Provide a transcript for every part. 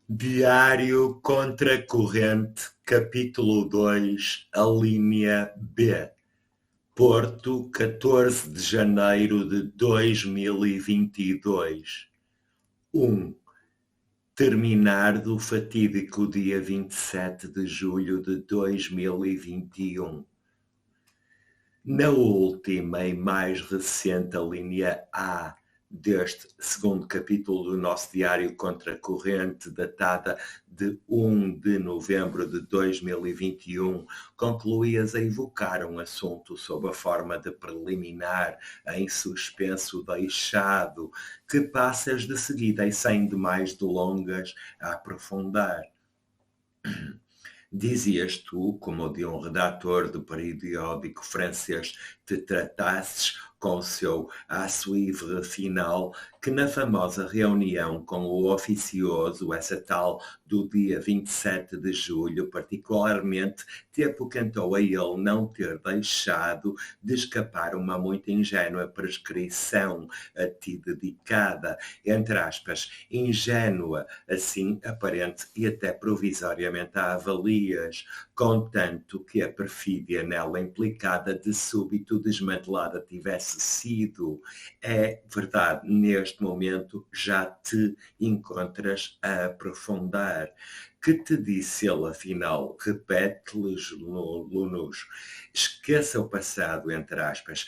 Diário Contracorrente, capítulo 2, a linha B. Porto, 14 de janeiro de 2022. 1. Terminar do fatídico dia 27 de julho de 2021. Na última e mais recente linha A deste segundo capítulo do nosso diário Contracorrente, datada de 1 de novembro de 2021, concluías a evocar um assunto sob a forma de preliminar em suspenso deixado, que passas de seguida e sem demais delongas a aprofundar. Dizias tu, como de um redator do periódico francês te tratasses com o seu à suivre final, que na famosa reunião com o oficioso, essa tal do dia 27 de julho, particularmente te apocantou a ele não ter deixado de escapar uma muito ingênua prescrição a ti dedicada, entre aspas, ingênua, assim aparente e até provisoriamente a avalias, contanto que a perfídia nela implicada de súbito desmantelada tivesse sido. É verdade, neste momento já te encontras a aprofundar. Que te disse ele, afinal? Repete-lhes, Lunus. Esqueça o passado, entre aspas,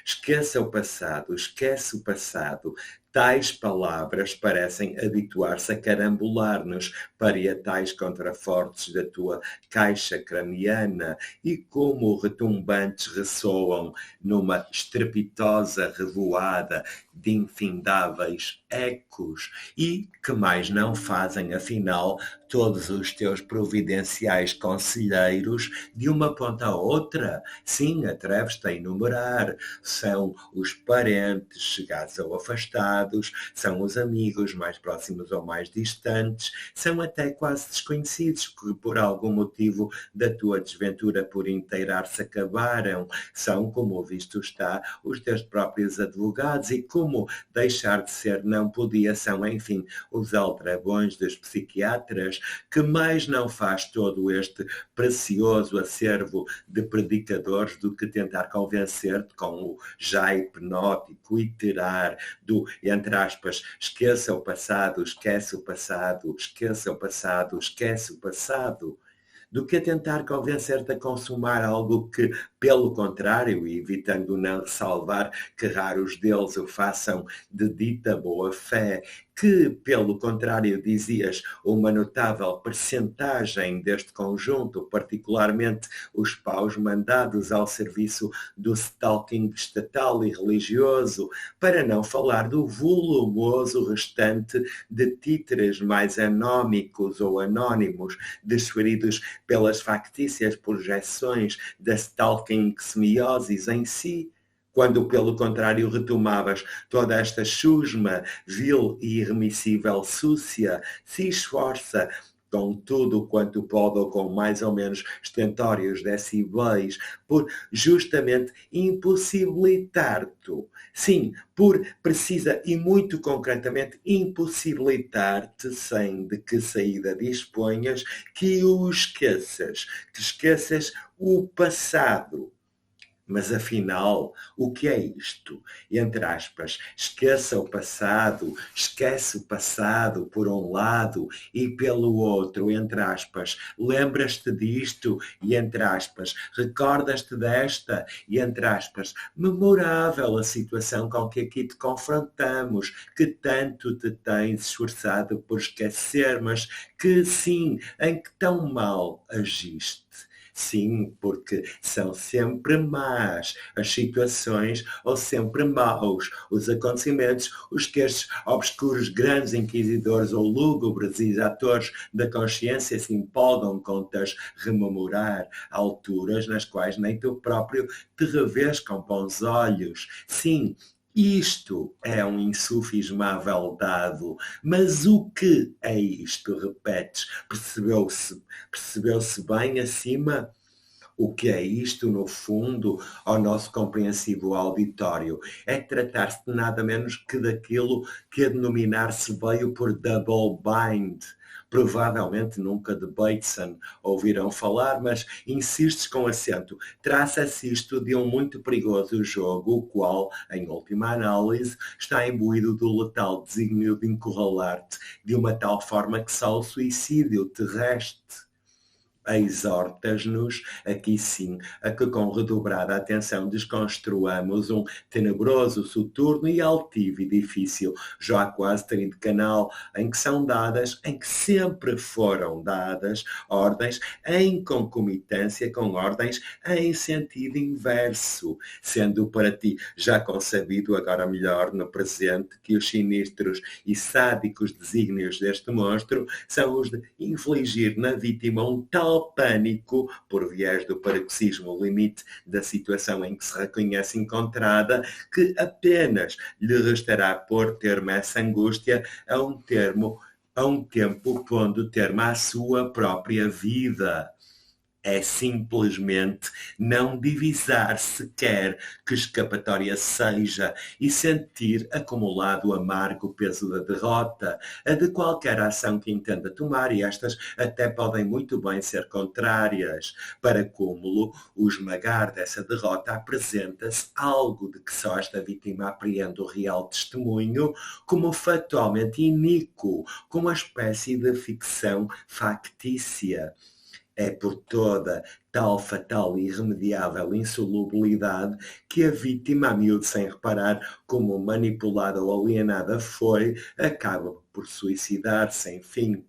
esqueça o passado, esquece o passado. Tais palavras parecem habituar-se a carambolar-nos parietais contrafortes da tua caixa craniana e como retumbantes ressoam numa estrepitosa revoada de infindáveis ecos e que mais não fazem, afinal, todos os teus providenciais conselheiros de uma ponta a outra. Sim, atreves-te a enumerar. São os parentes, chegados ou afastados, são os amigos mais próximos ou mais distantes, são até quase desconhecidos que por algum motivo da tua desventura por inteirar se acabaram. São, como visto está, os teus próprios advogados e como deixar de ser não podia, são, enfim, os aldrabões dos psiquiatras, que mais não faz todo este precioso acervo de predicadores do que tentar convencer-te com o já hipnótico iterar do, entre aspas, esqueça o passado, esquece o passado, esqueça o passado, esquece o passado, do que a tentar convencer-te a consumar algo que, pelo contrário, e evitando não ressalvar que raros deles o façam de dita boa fé, que, pelo contrário, dizias, uma notável percentagem deste conjunto, particularmente os paus mandados ao serviço do stalking estatal e religioso, para não falar do volumoso restante de títeres mais anómicos ou anónimos, desferidos pelas factícias projeções da stalking semiosis em si, quando, pelo contrário, retomavas toda esta chusma, vil e irremissível súcia, se esforça com tudo quanto pode ou com mais ou menos estentórios decibéis, por justamente impossibilitar-te. Sim, por precisa e muito concretamente impossibilitar-te, sem de que saída disponhas, que o esqueças, que esqueças o passado. Mas afinal, o que é isto? Entre aspas, esqueça o passado, esquece o passado por um lado e pelo outro, entre aspas, lembras-te disto e entre aspas, recordas-te desta e entre aspas, memorável a situação com que aqui te confrontamos, que tanto te tens esforçado por esquecer, mas que sim, em que tão mal agiste. Sim, porque são sempre más as situações ou sempre maus os acontecimentos, os que estes obscuros grandes inquisidores ou lúgubres exatores da consciência se empolgam com te rememorar a alturas nas quais nem tu próprio te revês com bons olhos. Sim, isto é um insufismável dado, mas o que é isto? Repetes, percebeu-se bem acima? O que é isto, no fundo, ao nosso compreensivo auditório? É tratar-se de nada menos que daquilo que a denominar se veio por double bind. Provavelmente nunca de Bateson ouviram falar, mas insistes com acento. Traça-se isto de um muito perigoso jogo, o qual, em última análise, está imbuído do letal desígnio de encurralar-te de uma tal forma que só o suicídio te reste. Exortas-nos, aqui sim, a que com redobrada atenção desconstruamos um tenebroso, soturno e altivo edifício, já quase tridecanal, em que são dadas, em que sempre foram dadas, ordens em concomitância com ordens em sentido inverso, sendo para ti já concebido, agora melhor no presente, que os sinistros e sádicos desígnios deste monstro são os de infligir na vítima um tal pânico, por viés do paroxismo limite da situação em que se reconhece encontrada, que apenas lhe restará pôr termo a essa angústia a um tempo pondo termo à sua própria vida. É simplesmente não divisar sequer que escapatória seja e sentir acumulado o amargo peso da derrota, a de qualquer ação que entenda tomar, e estas até podem muito bem ser contrárias. Para cúmulo, o esmagar dessa derrota apresenta-se algo de que só esta vítima apreende o real testemunho como factualmente iníquo, como uma espécie de ficção factícia. É por toda tal fatal e irremediável insolubilidade que a vítima, a miúdo sem reparar como manipulada ou alienada foi, acaba por suicidar-se, enfim.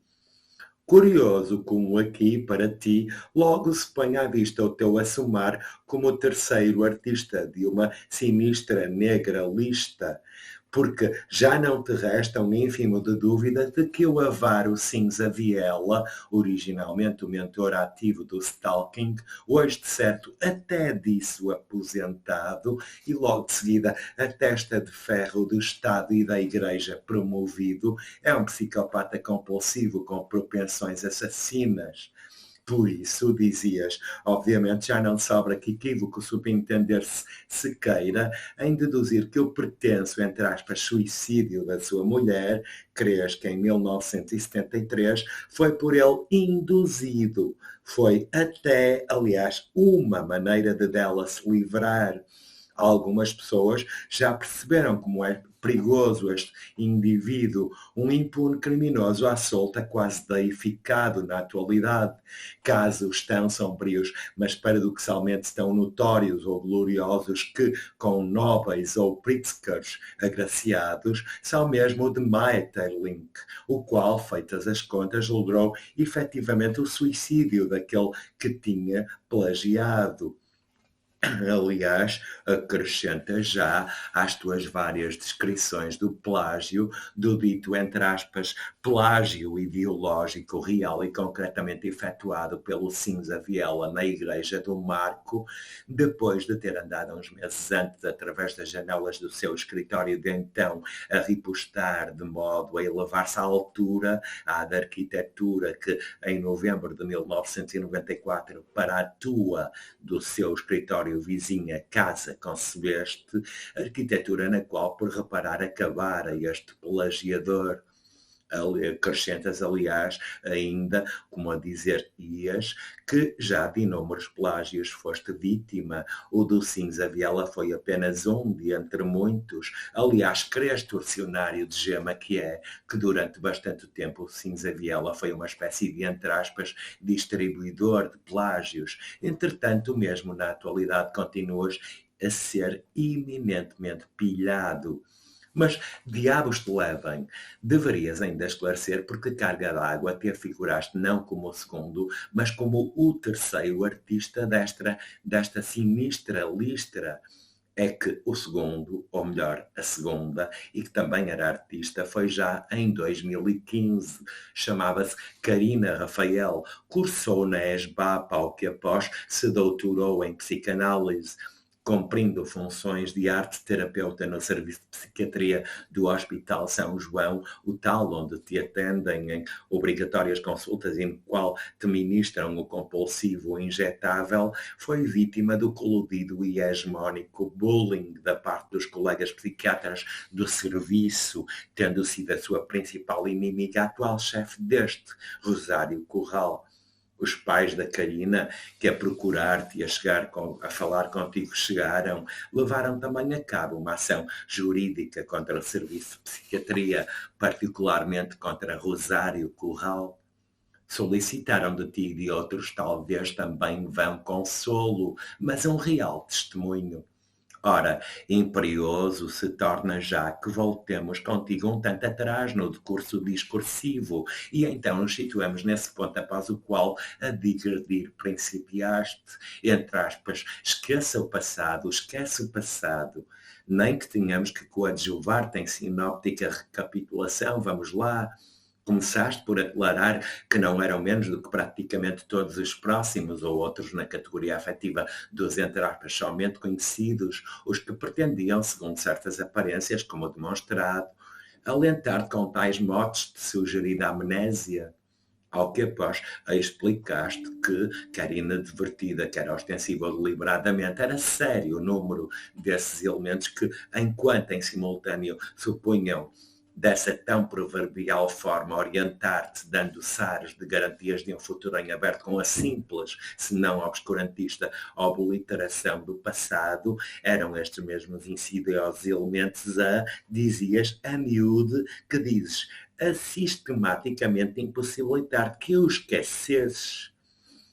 Curioso como aqui, para ti, logo se põe à vista o teu assumar como o terceiro artista de uma sinistra negra lista, porque já não te resta um ínfimo de dúvida de que o avaro Cinza Viela, originalmente o mentor ativo do stalking, hoje de certo até disso aposentado, e logo de seguida a testa de ferro do Estado e da Igreja promovido, é um psicopata compulsivo com propensões assassinas. Por isso, dizias, obviamente já não sobra que equívoco subentender-se se queira em deduzir que o pretenso, entre aspas, suicídio da sua mulher, crês que em 1973 foi por ele induzido. Foi até, aliás, uma maneira de dela se livrar. Algumas pessoas já perceberam como é perigoso este indivíduo, um impune criminoso à solta, quase deificado na atualidade. Casos tão sombrios, mas paradoxalmente tão notórios ou gloriosos que, com nobres ou Pritzkers agraciados, são mesmo o de Maeterlinck, o qual, feitas as contas, logrou efetivamente o suicídio daquele que tinha plagiado. Aliás, acrescenta já às tuas várias descrições do plágio, do dito, entre aspas, plágio ideológico real e concretamente efetuado pelo Cinza Viela na Igreja do Marco, depois de ter andado uns meses antes, através das janelas do seu escritório de então, a ripostar de modo a elevar-se à altura à da arquitetura que, em novembro de 1994, para a tua do seu escritório vizinha casa concebeste, arquitetura na qual, por reparar, acabara este plagiador. Acrescentas, aliás, ainda, como a dizer ias, que já de inúmeros plágios foste vítima. O do Cinza Viela foi apenas um de entre muitos. Aliás, crês, torcionário de gema que é, que durante bastante tempo o Cinza Viela foi uma espécie de, entre aspas, distribuidor de plágios. Entretanto, mesmo na atualidade, continuas a ser eminentemente pilhado. Mas diabos te levem, deverias ainda esclarecer por que carga d'água te afiguraste não como o segundo, mas como o terceiro artista desta sinistra listra. É que o segundo, ou melhor, a segunda, e que também era artista, foi já em 2015. Chamava-se Karina Rafael, cursou na ESBAP, ao que após se doutorou em psicanálise. cumprindo funções de arte-terapeuta no serviço de psiquiatria do Hospital São João, o tal onde te atendem em obrigatórias consultas e no qual te ministram o compulsivo injetável, foi vítima do colorido e hegemónico bullying da parte dos colegas psiquiatras do serviço, tendo sido a sua principal inimiga a atual chefe deste, Rosário Corral. Os pais da Karina, que a procurar-te e a falar contigo chegaram, levaram também a cabo uma ação jurídica contra o Serviço de Psiquiatria, particularmente contra Rosário Corral. Solicitaram de ti e de outros talvez também vão consolo, mas um real testemunho. Ora, imperioso se torna já que voltemos contigo um tanto atrás no decurso discursivo e então nos situamos nesse ponto após o qual a digredir principiaste. Entre aspas, esquece o passado, nem que tenhamos que coadjuvar-te em sinóptica recapitulação, vamos lá. Começaste por aclarar que não eram menos do que praticamente todos os próximos ou outros na categoria afetiva dos, entre aspas, somente conhecidos, os que pretendiam, segundo certas aparências, como demonstrado, alentar-te com tais motes de sugerida amnésia. Ao que após explicaste que, quer inadvertida, quer ostensiva ou deliberadamente, era sério o número desses elementos que, enquanto em simultâneo supunham dessa tão proverbial forma orientar-te, dando sares de garantias de um futuro em aberto com a simples, se não obscurantista, obliteração do passado, eram estes mesmos insidiosos elementos dizias, a miúde, que dizes, a sistematicamente impossibilitar que o esquecesses.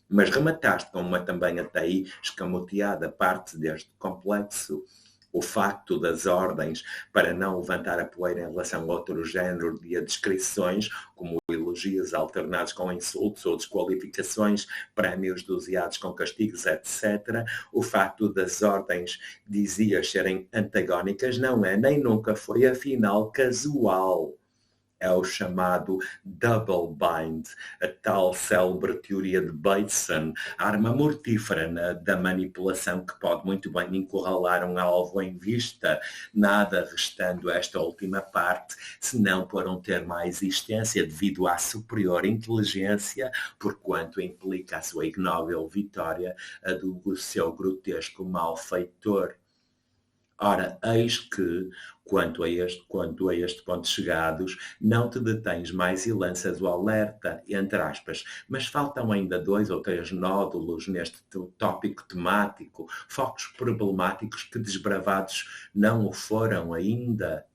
Mas remataste com uma também até aí escamoteada parte deste complexo. O facto das ordens para não levantar a poeira em relação a outro género de descrições, como elogios alternados com insultos ou desqualificações, prémios doseados com castigos, etc. O facto das ordens, dizias, serem antagónicas, não é nem nunca foi, afinal, casual. É o chamado double bind, a tal célebre teoria de Bateson, arma mortífera da manipulação que pode muito bem encurralar um alvo em vista, nada restando esta última parte, senão por um termo à existência devido à superior inteligência, porquanto implica a sua ignóbil vitória, a do seu grotesco malfeitor. Ora, eis que, quanto a este ponto chegados, não te detens mais e lanças o alerta, entre aspas, mas faltam ainda 2 ou 3 nódulos neste tópico temático, focos problemáticos que desbravados não o foram ainda.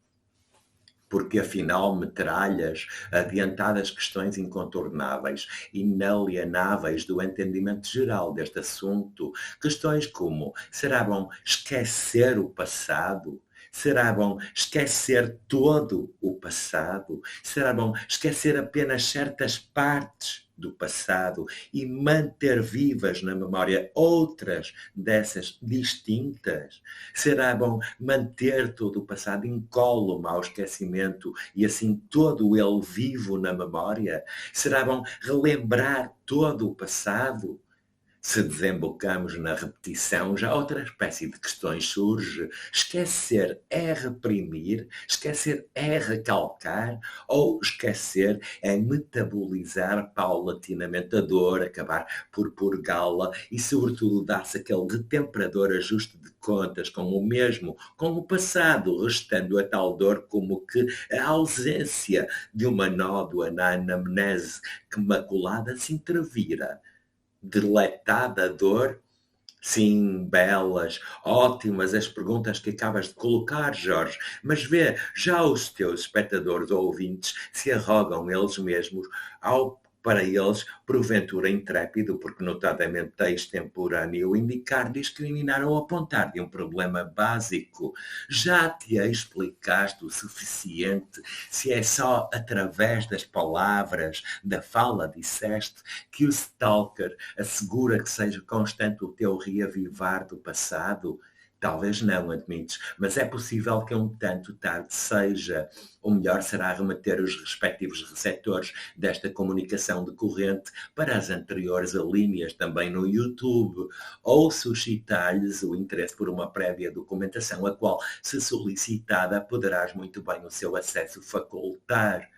Porque afinal metralhas adiantadas questões incontornáveis, inalienáveis do entendimento geral deste assunto, questões como, será bom esquecer o passado? Será bom esquecer todo o passado? Será bom esquecer apenas certas partes do passado e manter vivas na memória outras dessas distintas? Será bom manter todo o passado incólume ao esquecimento e assim todo ele vivo na memória? Será bom relembrar todo o passado? Se desembocamos na repetição, já outra espécie de questões surge. Esquecer é reprimir? Esquecer é recalcar? Ou esquecer é metabolizar paulatinamente a dor, acabar por purgá-la e, sobretudo, dar-se aquele retemperador ajuste de contas com o mesmo, com o passado, restando a tal dor como que a ausência de uma nódoa na anamnese que maculada se intervira. Deletada dor? Sim, belas, ótimas as perguntas que acabas de colocar, Jorge, mas vê, já os teus espectadores ou ouvintes se arrogam eles mesmos para eles, porventura intrépido, porque notadamente extemporâneo, indicar, discriminar ou apontar de um problema básico. Já te explicaste o suficiente se é só através das palavras, da fala, disseste, que o stalker assegura que seja constante o teu reavivar do passado? Talvez não, admites, mas é possível que um tanto tarde seja. O melhor será remeter os respectivos receptores desta comunicação decorrente para as anteriores alíneas também no YouTube, ou suscitar-lhes o interesse por uma prévia documentação, a qual, se solicitada, poderás muito bem o seu acesso facultar.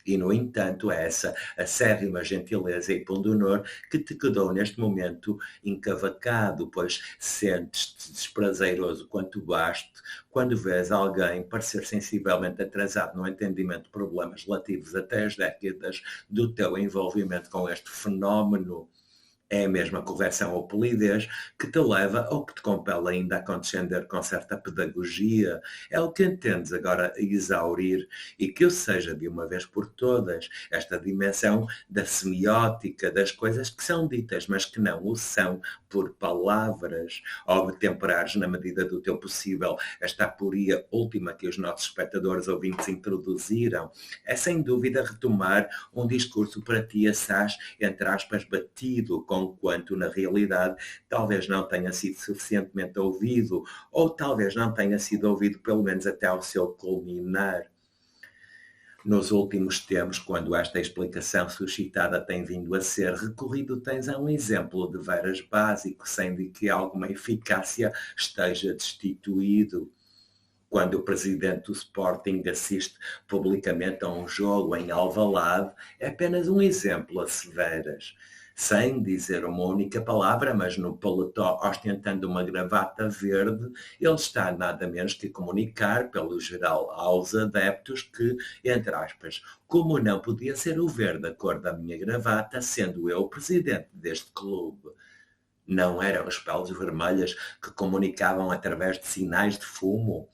E, no entanto, é essa acérrima gentileza e pundonor que te quedou neste momento encavacado, pois sentes-te desprazeroso quanto baste quando vês alguém parecer sensivelmente atrasado no entendimento de problemas relativos a 3 décadas do teu envolvimento com este fenómeno. É a mesma correção ou polidez que te leva ou que te compele ainda a condescender com certa pedagogia. É o que entendes agora a exaurir e que eu seja de uma vez por todas esta dimensão da semiótica, das coisas que são ditas, mas que não o são por palavras, ou temperares na medida do teu possível esta aporia última que os nossos espectadores ouvintes introduziram. É sem dúvida retomar um discurso para ti assaz, entre aspas, batido, conquanto na realidade talvez não tenha sido suficientemente ouvido, ou talvez não tenha sido ouvido pelo menos até ao seu culminar. Nos últimos tempos, quando esta explicação suscitada tem vindo a ser recorrido, tens a um exemplo de veras básico, sem de que alguma eficácia esteja destituído. Quando o presidente do Sporting assiste publicamente a um jogo em Alvalade, é apenas um exemplo a severas. Sem dizer uma única palavra, mas no paletó ostentando uma gravata verde, ele está nada menos que comunicar, pelo geral, aos adeptos que, entre aspas, como não podia ser o verde a cor da minha gravata, sendo eu o presidente deste clube. Não eram as peles vermelhas que comunicavam através de sinais de fumo?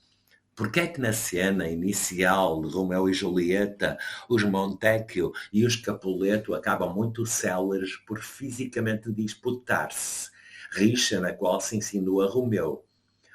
Porque é que na cena inicial de Romeu e Julieta, os Montecchio e os Capuleto acabam muito céleres por fisicamente disputar-se, rixa na qual se insinua Romeu?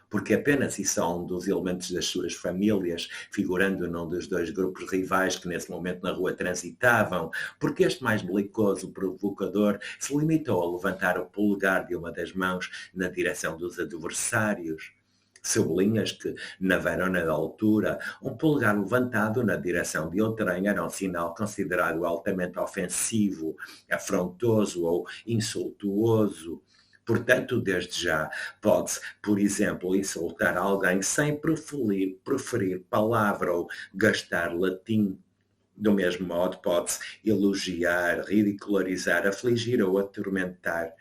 Porque apenas e só um dos elementos das suas famílias, figurando num dos dois grupos rivais que nesse momento na rua transitavam, porque este mais belicoso provocador se limitou a levantar o polegar de uma das mãos na direção dos adversários. Sublinhas que, na Verona da altura, um polegar levantado na direção de outrem era um sinal considerado altamente ofensivo, afrontoso ou insultuoso. Portanto, desde já, pode-se, por exemplo, insultar alguém sem preferir palavra ou gastar latim. Do mesmo modo, pode-se elogiar, ridicularizar, afligir ou atormentar.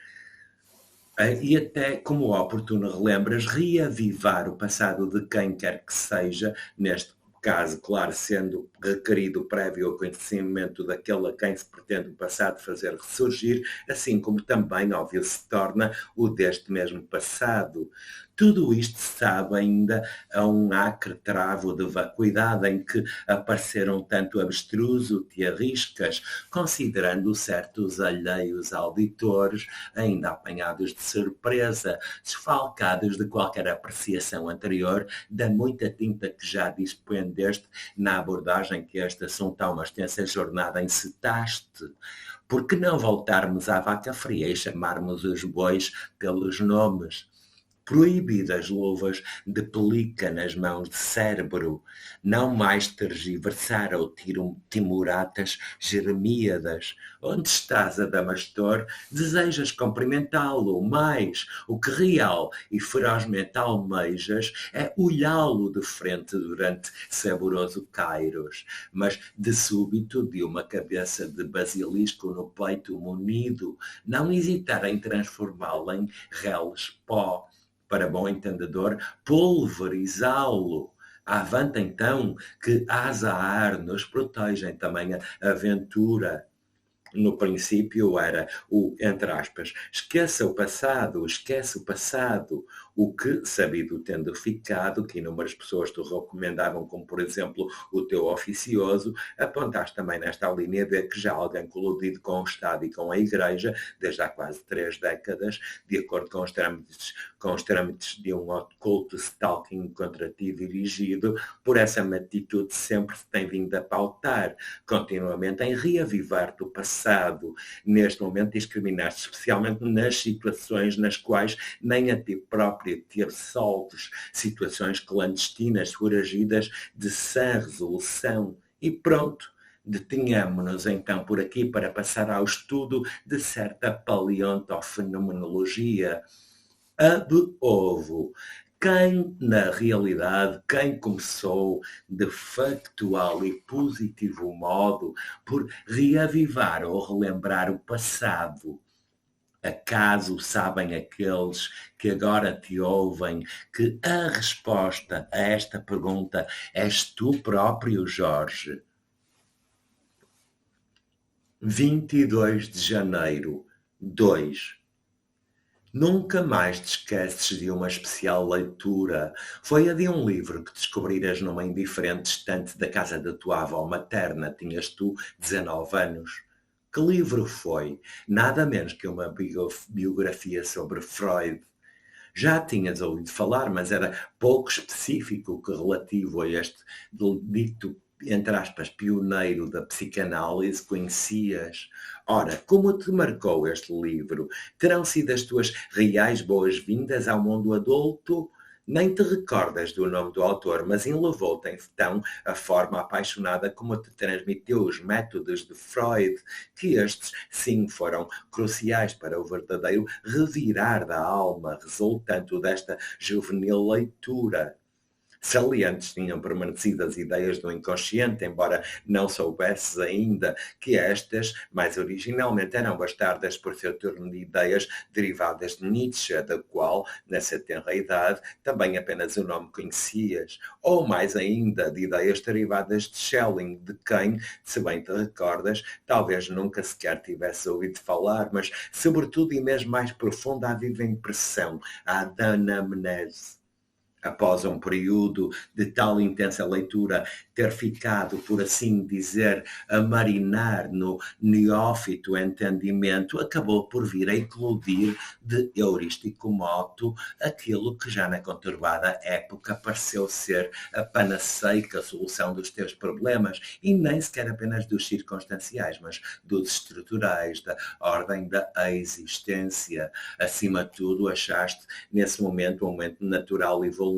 E até, como oportuno relembras, reavivar o passado de quem quer que seja, neste caso, claro, sendo requerido prévio conhecimento daquele a quem se pretende o passado fazer ressurgir, assim como também, óbvio, se torna o deste mesmo passado. Tudo isto se sabe ainda a um acre travo de vacuidade em que apareceram tanto abstruso te arriscas, considerando certos alheios auditores, ainda apanhados de surpresa, desfalcados de qualquer apreciação anterior da muita tinta que já dispendeste na abordagem que esta assunto a uma extensa jornada encetaste. Por que não voltarmos à vaca fria e chamarmos os bois pelos nomes? Proibidas luvas de pelica nas mãos de Cérebro, não mais tergiversar ou timoratas Jeremíadas. Onde estás, Adamastor? Desejas cumprimentá-lo, mas o que real e ferozmente almejas é olhá-lo de frente durante saboroso Kairos, mas de súbito de uma cabeça de basilisco no peito munido, não hesitar em transformá-lo em reles pó, para bom entendedor, pulverizá-lo. Avante então, que Azahar nos protegem também a aventura. No princípio era o, entre aspas, esquece o passado, o que, sabido tendo ficado, que inúmeras pessoas te recomendavam, como por exemplo o teu oficioso, apontaste também nesta linha de que já alguém coludido com o Estado e com a Igreja, desde há quase 3 décadas, de acordo com os trâmites de um oculto stalking contra ti dirigido, por essa atitude sempre se tem vindo a pautar, continuamente em reavivar-te o passado. Neste momento discriminaste especialmente nas situações nas quais nem a ti próprio própria ter solves situações clandestinas, foragidas de sem resolução. E pronto, detenhamo-nos então por aqui para passar ao estudo de certa paleontofenomenologia, a de ovo. Na realidade, quem começou de factual e positivo modo por reavivar ou relembrar o passado? Acaso sabem aqueles que agora te ouvem que a resposta a esta pergunta és tu próprio, Jorge? 22 de janeiro, 2. Nunca mais te esqueces de uma especial leitura. Foi a de um livro que descobriras numa indiferente estante da casa da tua avó materna. Tinhas tu 19 anos. Que livro foi? Nada menos que uma biografia sobre Freud. Já tinhas ouvido falar, mas era pouco específico que relativo a este dito, entre aspas, pioneiro da psicanálise. Conhecias? Ora, como te marcou este livro? Terão sido as tuas reais boas-vindas ao mundo adulto? Nem te recordas do nome do autor, mas enlevou-te então a forma apaixonada como te transmitiu os métodos de Freud, que estes, sim, foram cruciais para o verdadeiro revirar da alma resultante desta juvenil leitura. Salientes tinham permanecido as ideias do inconsciente, embora não soubesses ainda que estas, mais originalmente, eram bastardas por seu turno de ideias derivadas de Nietzsche, da qual, nessa tenra idade, também apenas o nome conhecias, ou mais ainda, de ideias derivadas de Schelling, de quem, se bem te recordas, talvez nunca sequer tivesse ouvido falar, mas, sobretudo e mesmo mais profunda, a viva impressão, a da anamnese. Após um período de tal intensa leitura, ter ficado, por assim dizer, a marinar no neófito entendimento, acabou por vir a eclodir de heurístico modo aquilo que já na conturbada época pareceu ser a panaceica solução dos teus problemas, e nem sequer apenas dos circunstanciais, mas dos estruturais, da ordem da existência. Acima de tudo, achaste nesse momento um momento natural e vulnerável,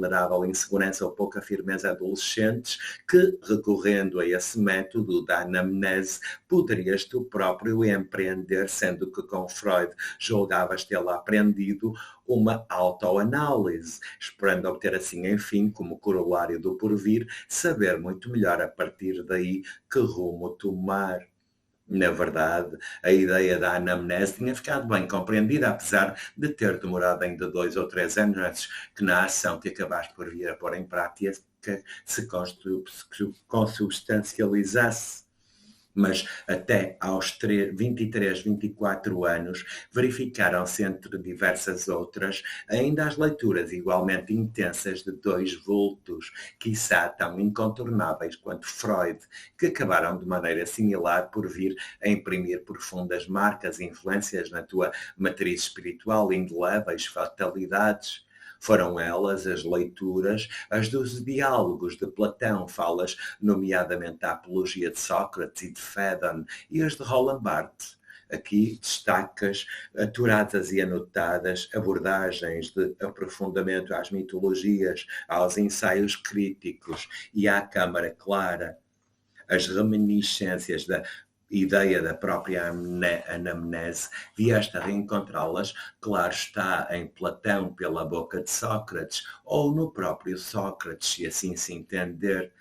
insegurança ou pouca firmeza adolescentes, que, recorrendo a esse método da anamnese, poderias tu próprio empreender, sendo que com Freud julgavas tê-la aprendido uma autoanálise, esperando obter assim, enfim, como corolário do porvir, saber muito melhor a partir daí que rumo tomar. Na verdade, a ideia da anamnese tinha ficado bem compreendida, apesar de ter demorado ainda 2 ou 3 anos antes que na ação que acabaste por vir a pôr em prática se consubstancializasse. Mas até aos 23, 24 anos, verificaram-se, entre diversas outras, ainda as leituras igualmente intensas de 2 vultos, quiçá tão incontornáveis quanto Freud, que acabaram de maneira similar por vir a imprimir profundas marcas e influências na tua matriz espiritual, indeléveis fatalidades. Foram elas as leituras, as dos diálogos de Platão, falas nomeadamente da apologia de Sócrates e de Fédon, e as de Roland Barthes. Aqui destacas aturadas e anotadas abordagens de aprofundamento às mitologias, aos ensaios críticos e à Câmara Clara. As reminiscências da ideia da própria anamnese, vieste a reencontrá-las, claro está, em Platão pela boca de Sócrates, ou no próprio Sócrates, se assim se entender.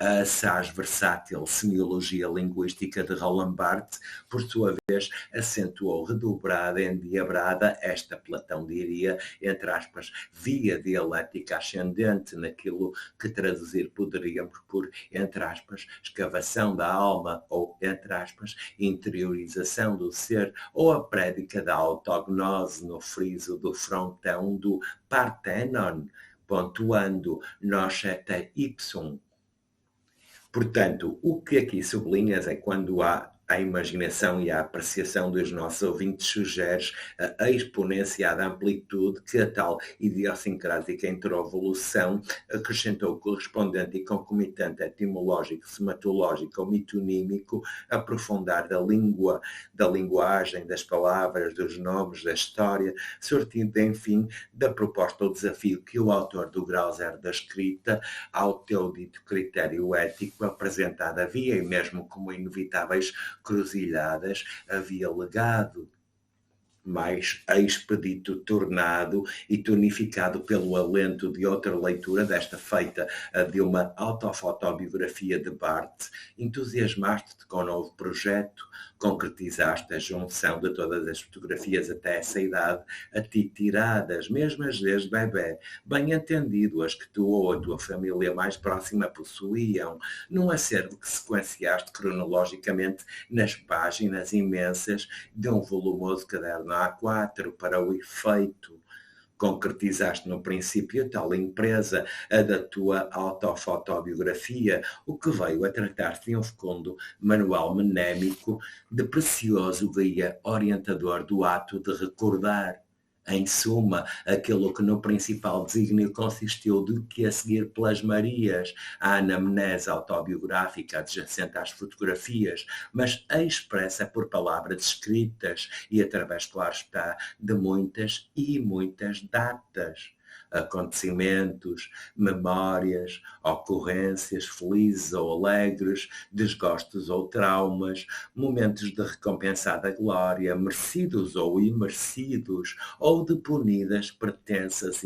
A assaz versátil semiologia linguística de Roland Barthes, por sua vez, acentuou redobrada, endiabrada, esta Platão diria, entre aspas, via dialética ascendente, naquilo que traduzir poderíamos por, entre aspas, escavação da alma, ou, entre aspas, interiorização do ser, ou a prédica da autognose no friso do frontão do Parthenon, pontuando nocete ipsum. Portanto, o que aqui sublinhas é quando há à imaginação e à apreciação dos nossos ouvintes sugeres a exponenciada amplitude que a tal idiosincrática introvolução acrescentou correspondente e concomitante etimológico, sematológico ou mitonímico, aprofundar da linguagem, das palavras, dos nomes, da história, sortindo, enfim, da proposta ou desafio que o autor do Grau Zero da Escrita, ao teu dito critério ético, apresentado havia e mesmo como inevitáveis cruzilhadas, havia legado, mais expedito, tornado e tonificado pelo alento de outra leitura, desta feita de uma autofotobiografia de Barthes, entusiasmaste-te com o novo projeto, concretizaste a junção de todas as fotografias até essa idade, a ti tiradas, mesmo as desde bebê, bem entendido as que tu ou a tua família mais próxima possuíam, num acervo que sequenciaste cronologicamente nas páginas imensas de um volumoso caderno A4 para o efeito. Concretizaste no princípio tal empresa, a da tua autofotobiografia, o que veio a tratar-se de um fecundo manual menémico, de precioso guia orientador do ato de recordar. Em suma, aquilo que no principal desígnio consistiu de que a seguir plasmarias a anamnese autobiográfica adjacente às fotografias, mas expressa por palavras escritas e através, claro está, de muitas e muitas datas, acontecimentos, memórias, ocorrências felizes ou alegres, desgostos ou traumas, momentos de recompensada glória, merecidos ou imerecidos, ou de punidas pretensas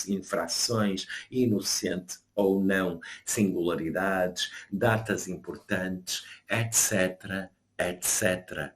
infrações, inocente ou não, singularidades, datas importantes, etc., etc.